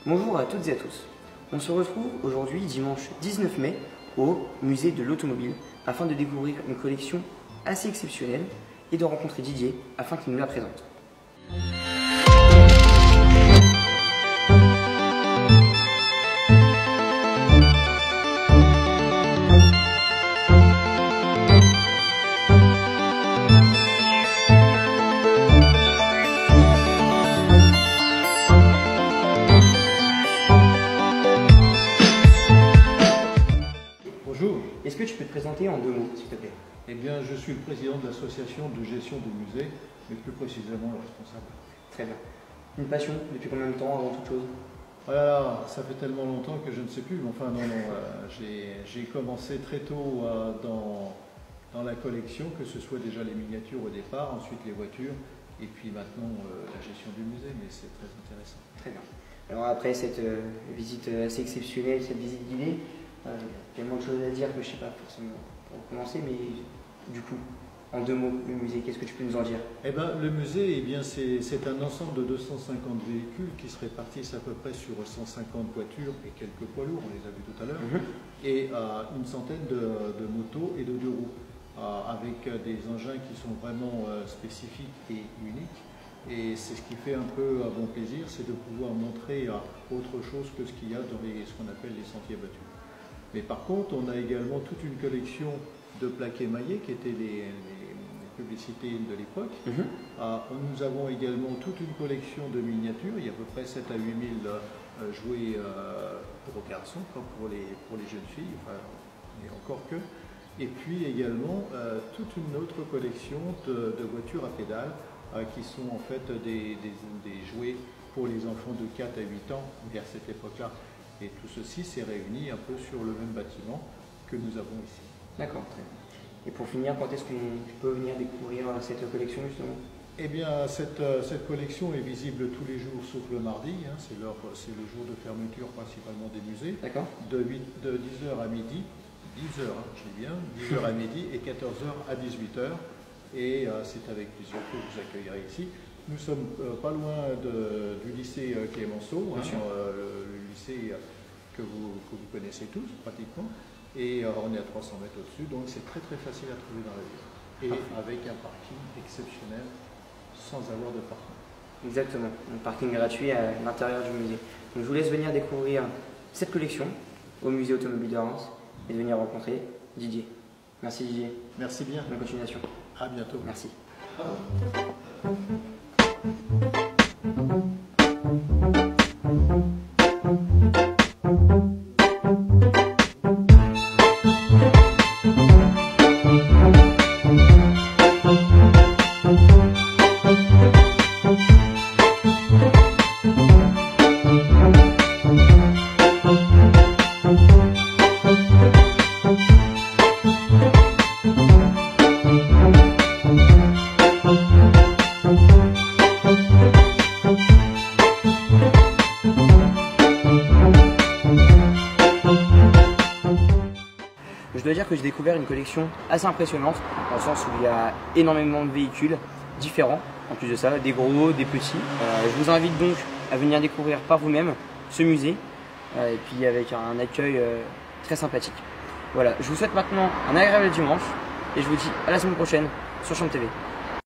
Bonjour à toutes et à tous. On se retrouve aujourd'hui, dimanche 19 mai, au musée de l'automobile afin de découvrir une collection assez exceptionnelle et de rencontrer Didier afin qu'il nous la présente. Bonjour. Est-ce que tu peux te présenter en 2 mots, s'il te plaît? Eh bien, je suis le président de l'association de gestion de musée, mais plus précisément le responsable. Très bien. Une passion, depuis combien de temps avant toute chose? Oh là là, ça fait tellement longtemps que je ne sais plus, mais enfin non, j'ai commencé très tôt dans la collection, que ce soit déjà les miniatures au départ, ensuite les voitures, et puis maintenant la gestion du musée, mais c'est très intéressant. Très bien. Alors après cette visite assez exceptionnelle, cette visite guidée, il y a tellement de choses à dire que je ne sais pas forcément pour commencer, mais du coup, en 2 mots, le musée, qu'est-ce que tu peux nous en dire? Eh ben, le musée, eh bien, c'est un ensemble de 250 véhicules qui se répartissent à peu près sur 150 voitures et quelques poids lourds, on les a vus tout à l'heure, et une centaine de motos et de 2 roues, avec des engins qui sont vraiment spécifiques et uniques. Et c'est ce qui fait un peu bon plaisir, c'est de pouvoir montrer autre chose que ce qu'il y a dans ce qu'on appelle les sentiers battus. Mais par contre, on a également toute une collection de plaques émaillées qui étaient les publicités de l'époque. Nous avons également toute une collection de miniatures, il y a à peu près 7 à 8 000 jouets pour garçons, comme pour les jeunes filles, enfin, et encore que. Et puis également toute une autre collection de voitures à pédales qui sont en fait des jouets pour les enfants de 4 à 8 ans, à cette époque-là. Et tout ceci s'est réuni un peu sur le même bâtiment que nous avons ici. D'accord, très bien. Et pour finir, quand est-ce qu'on peut venir découvrir cette collection justement? Eh bien, cette collection est visible tous les jours sauf le mardi, c'est le jour de fermeture principalement des musées. D'accord. De 10h à midi, 10h, je dis bien, 10h à midi et 14h à 18h. Et c'est avec plaisir que je vous accueillerai ici. Nous sommes pas loin du lycée Clémenceau, le lycée que vous connaissez tous pratiquement, et on est à 300 mètres au-dessus, donc c'est très très facile à trouver dans la ville. Et avec un parking exceptionnel, sans avoir de parking. Exactement, un parking gratuit à l'intérieur du musée. Donc je vous laisse venir découvrir cette collection au musée automobile de Reims et de venir rencontrer Didier. Merci Didier. Merci bien. Bonne continuation. À bientôt. Merci. Je dois dire que j'ai découvert une collection assez impressionnante, dans le sens où il y a énormément de véhicules différents, en plus de ça, des gros, des petits. Je vous invite donc à venir découvrir par vous-même ce musée, et puis avec un accueil très sympathique. Voilà, je vous souhaite maintenant un agréable dimanche, et je vous dis à la semaine prochaine sur Champ TV.